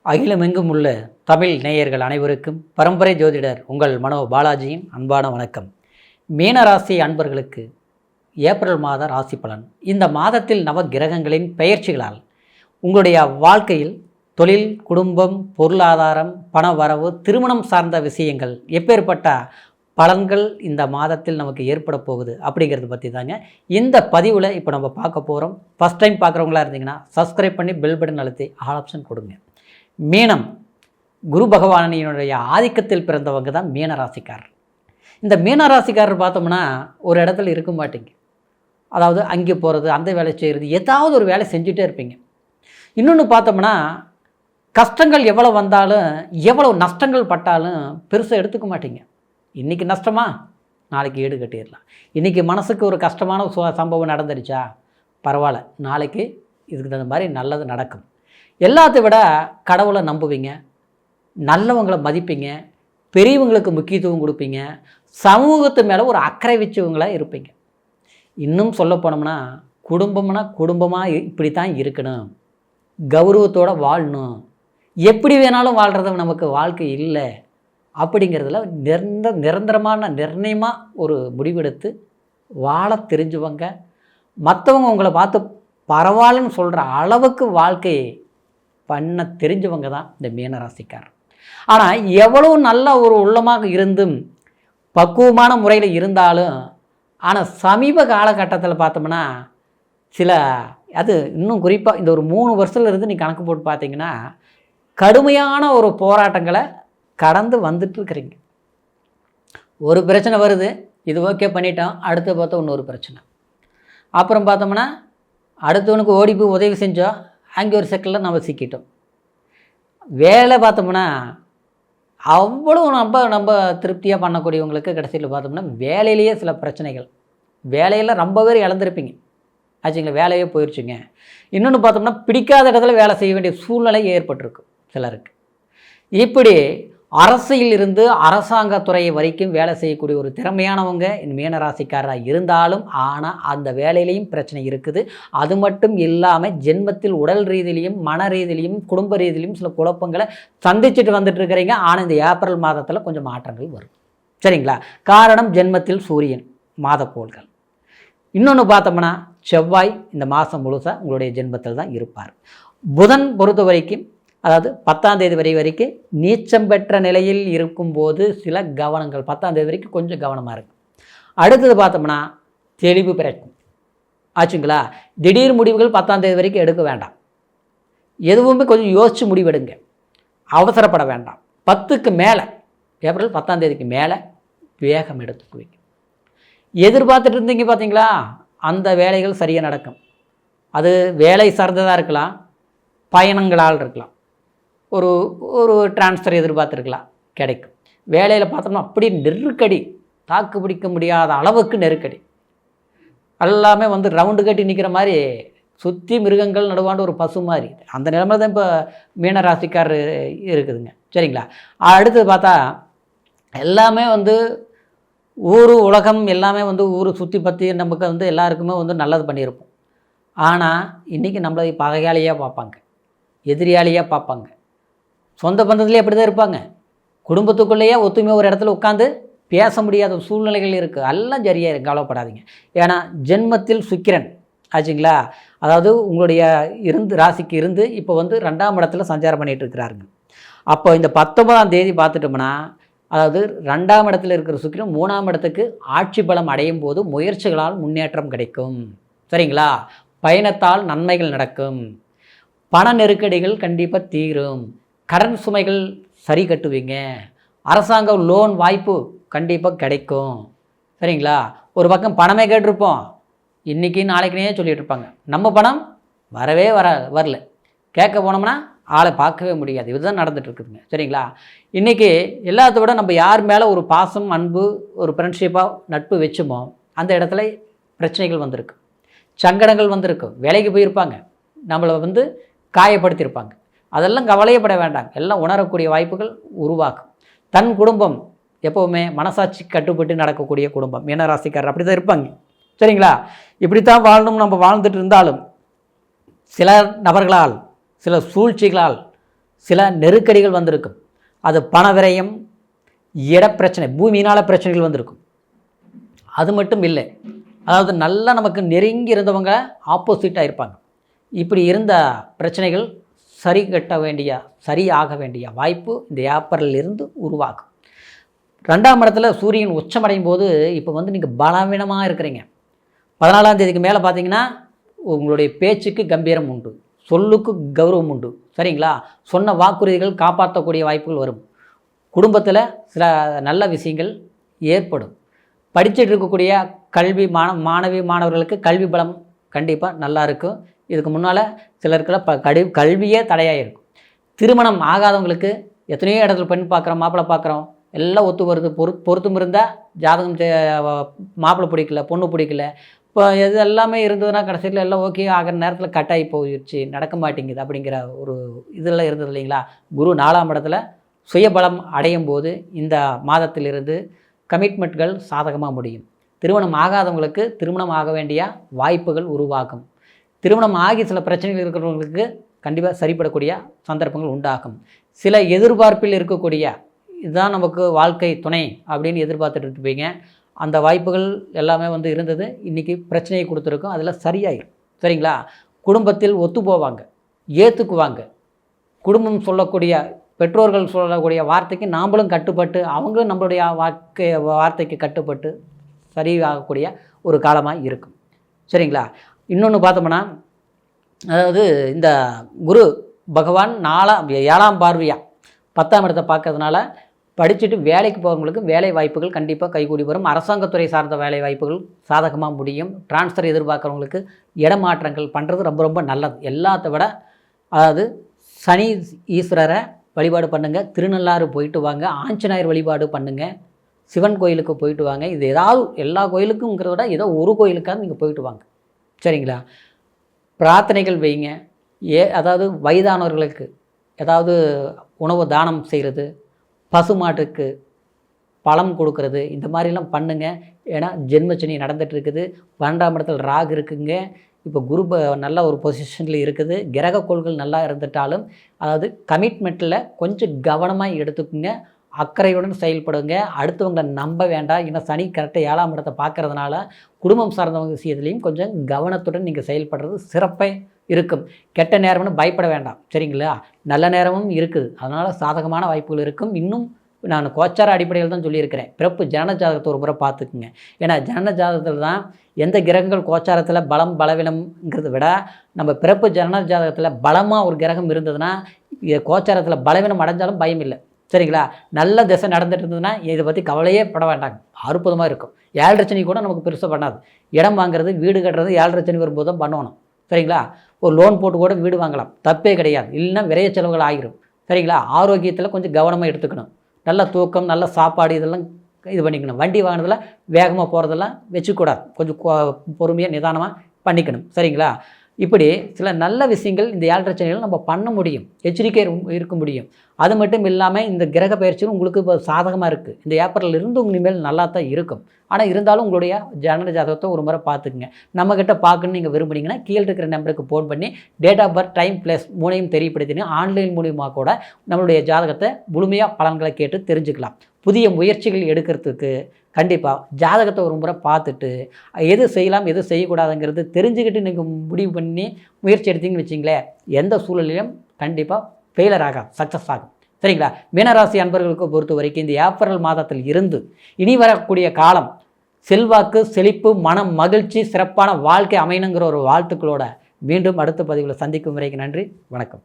அகிலமெங்கும் உள்ள தமிழ் நேயர்கள் அனைவருக்கும் பரம்பரை ஜோதிடர் உங்கள் மனோ பாலாஜியின் அன்பான வணக்கம். மீனராசி அன்பர்களுக்கு ஏப்ரல் மாத ராசி பலன். இந்த மாதத்தில் நவ கிரகங்களின் பெயர்ச்சிகளால் உங்களுடைய வாழ்க்கையில் தொழில், குடும்பம், பொருளாதாரம், பண வரவு, திருமணம் சார்ந்த விஷயங்கள் எப்பேற்பட்ட பலன்கள் இந்த மாதத்தில் நமக்கு ஏற்பட போகுது அப்படிங்கிறத பற்றி தாங்க இந்த பதிவில் இப்போ நம்ம பார்க்க போகிறோம். ஃபஸ்ட் டைம் பார்க்குறவங்களா இருந்தீங்கன்னா சப்ஸ்கிரைப் பண்ணி பெல் பட்டன் அழுத்தி ஆல் ஆப்ஷன் கொடுங்க. மீனம், குரு பகவானினுடைய ஆதிக்கத்தில் பிறந்தவங்க தான் மீனராசிக்காரர். இந்த மீனராசிக்காரர் பார்த்தோம்னா ஒரு இடத்துல இருக்க மாட்டீங்க. அதாவது அங்கே போகிறது, அந்த வேலை செய்கிறது, ஏதாவது ஒரு வேலை செஞ்சுட்டே இருப்பீங்க. இன்னொன்று பார்த்தோம்னா கஷ்டங்கள் எவ்வளோ வந்தாலும், எவ்வளோ நஷ்டங்கள் பட்டாலும் பெருசாக எடுத்துக்க மாட்டீங்க. இன்றைக்கி நஷ்டமா, நாளைக்கு ஈடு கட்டிடலாம். இன்றைக்கி மனசுக்கு ஒரு கஷ்டமான சம்பவம் நடந்துருச்சா, பரவாயில்ல, நாளைக்கு இதுக்கு தகுந்த மாதிரி நல்லது நடக்கும். எல்லாத்தை விட கடவுளை நம்புவீங்க, நல்லவங்களை மதிப்பீங்க, பெரியவங்களுக்கு முக்கியத்துவம் கொடுப்பீங்க, சமூகத்து மேலே ஒரு அக்கறை வச்சவங்களாக இருப்பீங்க. இன்னும் சொல்ல போனோம்னா குடும்பம்னா குடும்பமாக இப்படி தான் இருக்கணும், கௌரவத்தோடு வாழணும், எப்படி வேணாலும் வாழ்கிறது நமக்கு வாழ்க்கை இல்லை அப்படிங்கிறதுல நிரந்தரமான நிர்ணயமாக ஒரு முடிவெடுத்து வாழ தெரிஞ்சவங்க, மற்றவங்க உங்களை பார்த்து பரவாயில்லன்னு சொல்கிற அளவுக்கு வாழ்க்கையை பண்ண தெரிஞ்சவங்க தான் இந்த மீனராசிக்காரர். ஆனால் எவ்வளோ நல்ல ஒரு உள்ளமாக இருந்தும் பக்குவமான முறையில் இருந்தாலும், ஆனால் சமீப காலகட்டத்தில் பார்த்தோம்னா சில அது இன்னும் குறிப்பாக இந்த ஒரு 3 வருஷத்துலேருந்து நீ கணக்கு போட்டு பார்த்தீங்கன்னா கடுமையான ஒரு போராட்டங்களை கடந்து வந்துட்டுருக்குறீங்க. ஒரு பிரச்சனை வருது, இது ஓகே பண்ணிட்டோம், அடுத்து பார்த்தா இன்னொரு பிரச்சனை, அப்புறம் பார்த்தோம்னா அடுத்தவனுக்கு ஓடி போய் உதவி செஞ்சோம், அங்கே ஒரு செக்கில் நம்ம சிக்கிட்டோம். வேலை பார்த்தோம்னா அவ்வளோ நம்ம திருப்தியாக பண்ணக்கூடியவங்களுக்கு கடைசியில் பார்த்தோம்னா வேலையிலேயே சில பிரச்சனைகள், வேலையில் ரொம்ப பேர் இழந்திருப்பீங்க ஆச்சுங்களா, வேலையே போயிடுச்சுங்க. இன்னொன்று பார்த்தோம்னா பிடிக்காத இடத்துல வேலை செய்ய வேண்டிய சூழ்நிலை ஏற்பட்டிருக்கு சிலருக்கு. இப்படி அரசியல் இருந்து அரசாங்கத்துறை வரைக்கும் வேலை செய்யக்கூடிய ஒரு திறமையானவங்க இந்த மீனராசிக்காரராக இருந்தாலும், ஆனால் அந்த வேலையிலையும் பிரச்சனை இருக்குது. அது மட்டும் இல்லாமல் ஜென்மத்தில் உடல் ரீதியிலையும் மன ரீதியிலையும் குடும்ப ரீதியிலையும் சில குழப்பங்களை சந்திச்சுட்டு வந்துட்டு இருக்கிறீங்க. ஆனால் இந்த ஏப்ரல் மாதத்தில் கொஞ்சம் மாற்றங்கள் வரும், சரிங்களா. காரணம் ஜென்மத்தில் சூரியன், மாதக்கோள்கள். இன்னொன்று பார்த்தோம்னா செவ்வாய் இந்த மாதம் முழுசாக உங்களுடைய ஜென்மத்தில் தான் இருப்பார். புதன் பொறுத்த வரைக்கும், அதாவது 10ஆம் தேதி வரைக்கும் நீச்சம் பெற்ற நிலையில் இருக்கும்போது சில கவனங்கள், 10ஆம் தேதி வரைக்கும் கொஞ்சம் கவனமாக இருக்கும். அடுத்தது பார்த்தோம்னா தெளிவு பிறக்கும் ஆச்சுங்களா. திடீர் முடிவுகள் 10ஆம் தேதி வரைக்கும் எடுக்க வேண்டாம், எதுவுமே கொஞ்சம் யோசித்து முடிவெடுங்க, அவசரப்பட வேண்டாம். 10க்கு மேலே, ஏப்ரல் 10ஆம் தேதிக்கு மேலே வேகம் எடுத்துக்குவீங்க. எதிர்பார்த்துட்டு இருந்தீங்க பார்த்தீங்களா, அந்த வேலைகள் சரியாக நடக்கும். அது வேலை சார்ந்ததாக இருக்கலாம், பயணங்களால் இருக்கலாம், ஒரு டிரான்ஸ்ஃபர் எதிர்பார்த்துருக்கலாம், கிடைக்கும். வேலையில் பார்த்தோம்னா அப்படி நெருக்கடி, தாக்கு பிடிக்க முடியாத அளவுக்கு நெருக்கடி, எல்லாமே ரவுண்டு கட்டி நிற்கிற மாதிரி, சுற்றி மிருகங்கள் நடுவாண்டு ஒரு பசு மாதிரி, அந்த நிலைமை தான் இப்போ மீனராசிக்காரர் இருக்குதுங்க, சரிங்களா. அடுத்தது பார்த்தா எல்லாமே ஊர் உலகம் எல்லாமே ஊரை சுற்றி பற்றி நமக்கு எல்லாருக்குமே நல்லது பண்ணியிருப்போம். ஆனால் இன்றைக்கி நம்மளை பகையாளியாக பார்ப்பாங்க, எதிரியாளியாக பார்ப்பாங்க. சொந்த பந்தத்துலேயே அப்படி தான் இருப்பாங்க. குடும்பத்துக்குள்ளேயே ஒத்துமையாக ஒரு இடத்துல உட்காந்து பேச முடியாத சூழ்நிலைகள் இருக்குது. எல்லாம் சரியாக இருக்கு, கவலைப்படாதீங்க. ஏன்னா ஜென்மத்தில் சுக்கிரன் ஆச்சுங்களா. அதாவது உங்களுடைய ராசிக்கு இருந்து இப்போ 2ஆம் இடத்துல சஞ்சாரம் பண்ணிகிட்டு இருக்கிறாருங்க. அப்போ இந்த 19ஆம் தேதி பார்த்துட்டோம்னா, அதாவது 2ஆம் இடத்துல இருக்கிற சுக்கிரன் 3ஆம் இடத்துக்கு ஆட்சி பலம் அடையும் போது முயற்சிகளால் முன்னேற்றம் கிடைக்கும், சரிங்களா. பயணத்தால் நன்மைகள் நடக்கும், பண நெருக்கடிகள் கண்டிப்பாக தீரும், கடன் சுமைகள் சரி கட்டுவீங்க, அரசாங்க லோன் வாய்ப்பு கண்டிப்பாக கிடைக்கும், சரிங்களா. ஒரு பக்கம் பணமே கேட்டிருப்போம், இன்றைக்கி நாளைக்குனே சொல்லிகிட்டு இருப்பாங்க, நம்ம பணம் வரல, கேட்க போனோம்னா ஆளை பார்க்கவே முடியாது. இதுதான் நடந்துகிட்ருக்குதுங்க, சரிங்களா. இன்றைக்கி எல்லாத்த விட நம்ம யார் மேலே ஒரு பாசம், அன்பு, ஒரு ஃப்ரெண்ட்ஷிப்பாக நட்பு வச்சுமோ அந்த இடத்துல பிரச்சனைகள் வந்திருக்கு, சங்கடங்கள் வந்திருக்கு. வேலைக்கு போயிருப்பாங்க, நம்மளை காயப்படுத்தியிருப்பாங்க. அதெல்லாம் கவலையப்பட வேண்டாம், எல்லாம் உணரக்கூடிய வாய்ப்புகள் உருவாக்கும். தன் குடும்பம் எப்போவுமே மனசாட்சி கட்டுப்பட்டு நடக்கக்கூடிய குடும்பம் மீனராசிக்காரர் அப்படி தான் இருப்பாங்க, சரிங்களா. இப்படித்தான் வாழணும் நம்ம வாழ்ந்துட்டு இருந்தாலும் சில நபர்களால், சில சூழ்ச்சிகளால், சில நெருக்கடிகள் வந்திருக்கும். அது பண விரயம், இடப்பிரச்சனை, பூமியினால் பிரச்சனைகள் வந்திருக்கும். அது மட்டும் இல்லை, அதாவது நல்லா நமக்கு நெருங்கி இருந்தவங்க ஆப்போசிட்டாக இருப்பாங்க. இப்படி இருந்த பிரச்சனைகள் சரியாக வேண்டிய வாய்ப்பு இந்த ஏப்ரலிலிருந்து உருவாகும். 2ஆம் இடத்துல சூரியன் உச்சமடையும் போது இப்போ நீங்கள் பலவீனமாக இருக்கிறீங்க. 14ஆம் தேதிக்கு மேலே பார்த்தீங்கன்னா உங்களுடைய பேச்சுக்கு கம்பீரம் உண்டு, சொல்லுக்கு கௌரவம் உண்டு. சரிங்களா? சொன்ன வாக்குறுதிகள் காப்பாற்றக்கூடிய வாய்ப்புகள் வரும். குடும்பத்தில் சில நல்ல விஷயங்கள் ஏற்படும். படிச்சுட்டு இருக்கக்கூடிய மாணவர்களுக்கு கல்வி பலம் கண்டிப்பாக நல்லா இருக்கும். இதுக்கு முன்னால் சிலருக்குள்ள கல்வியே தடையாக இருக்கும். திருமணம் ஆகாதவங்களுக்கு எத்தனையோ இடத்துல பெண் பார்க்குறோம், மாப்பிள்ளை பார்க்குறோம், எல்லாம் ஒத்து வருது. பொருத்தம் இருந்தால் ஜாதகம் மாப்பிள்ளை பிடிக்கல, பொண்ணு பிடிக்கல, இப்போ எது எல்லாமே இருந்ததுன்னா கடைசியில் எல்லாம் ஓகே ஆகிற நேரத்தில் கட்டாகி போயிடுச்சு, நடக்க மாட்டேங்குது அப்படிங்கிற ஒரு இதெல்லாம் இருந்தது இல்லைங்களா? குரு 4ஆம் இடத்துல சுயபலம் அடையும் போது இந்த மாதத்திலிருந்து கமிட்மெண்ட்கள் சாதகமாக முடியும். திருமணம் ஆகாதவங்களுக்கு திருமணம் ஆக வேண்டிய வாய்ப்புகள் உருவாகும். திருமணம் ஆகி சில பிரச்சனைகள் இருக்கிறவங்களுக்கு கண்டிப்பாக சரிப்படக்கூடிய சந்தர்ப்பங்கள் உண்டாகும். சில எதிர்பார்ப்பில் இருக்கக்கூடிய இதுதான் நமக்கு வாழ்க்கை துணை அப்படின்னு எதிர்பார்த்துட்டு இருப்பீங்க. அந்த வாய்ப்புகள் எல்லாமே இருந்தது. இன்றைக்கி பிரச்சனையை கொடுத்துருக்கோம், அதில் சரியாயிடும். சரிங்களா? குடும்பத்தில் ஒத்து போவாங்க, ஏற்றுக்குவாங்க. குடும்பம் சொல்லக்கூடிய பெற்றோர்கள் சொல்லக்கூடிய வார்த்தைக்கு நாம்ளும் கட்டுப்பட்டு, அவங்களும் நம்மளுடைய வார்த்தைக்கு கட்டுப்பட்டு சரியாகக்கூடிய ஒரு காலமாக இருக்கும். சரிங்களா? இன்னொன்று பார்த்தோம்னா, அதாவது இந்த குரு பகவான் 7ஆம் பார்வையாக 10ஆம் இடத்தை பார்க்கறதுனால படிச்சுட்டு வேலைக்கு போகிறவங்களுக்கு வேலை வாய்ப்புகள் கண்டிப்பாக கைகூடி வரும். அரசாங்கத்துறை சார்ந்த வேலை வாய்ப்புகள் சாதகமாக முடியும். டிரான்ஸ்ஃபர் எதிர்பார்க்குறவங்களுக்கு இடமாற்றங்கள் பண்ணுறது ரொம்ப ரொம்ப நல்லது. எல்லாத்த விட அதாவது சனி ஈஸ்வரரை வழிபாடு பண்ணுங்கள், திருநள்ளாறு போயிட்டு வாங்க, ஆஞ்சநேயர் வழிபாடு பண்ணுங்கள், சிவன் கோயிலுக்கு போயிட்டு வாங்க. இது ஏதாவது எல்லா கோயிலுக்குங்கிறத விட ஏதோ ஒரு கோயிலுக்காவது நீங்கள் போயிட்டு வாங்க. சரிங்களா? பிரார்த்தனைகள் வைங்க. அதாவது வயதானவர்களுக்கு ஏதாவது உணவு தானம் செய்கிறது, பசுமாட்டுக்கு பழம் கொடுக்கறது, இந்த மாதிரிலாம் பண்ணுங்கள். ஏன்னா ஜென்மச்சனி நடந்துகிட்ருக்குது. 12ஆம் இடத்துல ராகு இருக்குங்க. இப்போ குரு நல்ல ஒரு பொசிஷனில் இருக்குது. கிரக கோள்கள் நல்லா இருந்துட்டாலும் அதாவது கமிட்மெண்ட்டில் கொஞ்சம் கவனமாக எடுத்துக்குங்க, அக்கறையுடன் செயல்படுங்க. அடுத்தவங்களை நம்ப வேண்டாம். ஏன்னா சனி கரெக்டாக 7ஆம் இடத்தை பார்க்கறதுனால குடும்பம் சார்ந்தவங்க விஷயத்துலேயும் கொஞ்சம் கவனத்துடன் நீங்கள் செயல்படுறது சிறப்பாக இருக்கும். கெட்ட நேரம்னு பயப்பட வேண்டாம். சரிங்களா? நல்ல நேரமும் இருக்குது, அதனால் சாதகமான வாய்ப்புகள் இருக்கும். இன்னும் நான் கோச்சார அடிப்படையில் தான் சொல்லியிருக்கிறேன். பிறப்பு ஜனன ஜாதகத்தை ஒரு முறை பார்த்துக்குங்க. ஏன்னா ஜனன ஜாதகத்தில் தான் எந்த கிரகங்கள் கோச்சாரத்தில் பலம் பலவீனம்ங்கிறத விட நம்ம பிறப்பு ஜனன ஜாதகத்தில் பலமாக ஒரு கிரகம் இருந்ததுன்னா கோச்சாரத்தில் பலவீனம் அடைஞ்சாலும் பயம் இல்லை. சரிங்களா? நல்ல திசை நடந்துட்டு இருந்ததுன்னா இதை பற்றி கவலையே பட வேண்டாங்க, அற்புதமாக இருக்கும். 7 சனி கூட நமக்கு பெருசாக பண்ணாது. இடம் வாங்குறது, வீடு கட்டுறது 7 சனி வரும்போது தான் பண்ணணும். சரிங்களா? ஒரு லோன் போட்டு கூட வீடு வாங்கலாம், தப்பே கிடையாது. இல்லைன்னா விரைய செலவுகள் ஆகிரும். சரிங்களா? ஆரோக்கியத்தில் கொஞ்சம் கவனமாக எடுத்துக்கணும். நல்ல தூக்கம், நல்ல சாப்பாடு இதெல்லாம் இது பண்ணிக்கணும். வண்டி வாங்கினதில் வேகமாக போகிறதெல்லாம் வச்சுக்கூடாது, கொஞ்சம் பொறுமையாக நிதானமாக பண்ணிக்கணும். சரிங்களா? இப்படி சில நல்ல விஷயங்கள் இந்த 7 சனியில் நம்ம பண்ண முடியும், எச்சரிக்கை இருக்க முடியும். அது மட்டும் இல்லாமல் இந்த கிரக பயிற்சியும் உங்களுக்கு இப்போ சாதகமாக இருக்குது. இந்த ஏப்ரல் இருந்து இனிமேல் நல்லா தான் இருக்கும். ஆனால் இருந்தாலும் உங்களுடைய ஜனன ஜாதகத்தை ஒரு முறை பார்த்துக்குங்க. நம்மக்கிட்ட பார்க்கணுன்னு நீங்கள் விரும்புனீங்கன்னா கீழே இருக்கிற நம்பருக்கு ஃபோன் பண்ணி date of birth, time, place 3ஐயும் தெரியப்படுத்தினு ஆன்லைன் மூலியமாக கூட நம்மளுடைய ஜாதகத்தை முழுமையாக பலன்களை கேட்டு தெரிஞ்சுக்கலாம். புதிய முயற்சிகள் எடுக்கிறதுக்கு கண்டிப்பாக ஜாதகத்தை ஒரு முறை பார்த்துட்டு எது செய்யலாம் எது செய்யக்கூடாதுங்கிறது தெரிஞ்சுக்கிட்டு நீங்கள் முடிவு பண்ணி முயற்சி எடுத்தீங்கன்னு வச்சிங்களேன், எந்த சூழலிலும் கண்டிப்பாக ஃபெயிலர் ஆகாது, சக்ஸஸ் ஆகும். சரிங்களா? மீனராசி அன்பர்களுக்கு பொறுத்த வரைக்கும் இந்த ஏப்ரல் மாதத்தில் இருந்து இனி வரக்கூடிய காலம் செல்வாக்கு, செழிப்பு, மனம், மகிழ்ச்சி, சிறப்பான வாழ்க்கை அமையணுங்கிற ஒரு வாழ்த்துக்களோட மீண்டும் அடுத்த பதிவில் சந்திக்கும் வரைக்கும் நன்றி, வணக்கம்.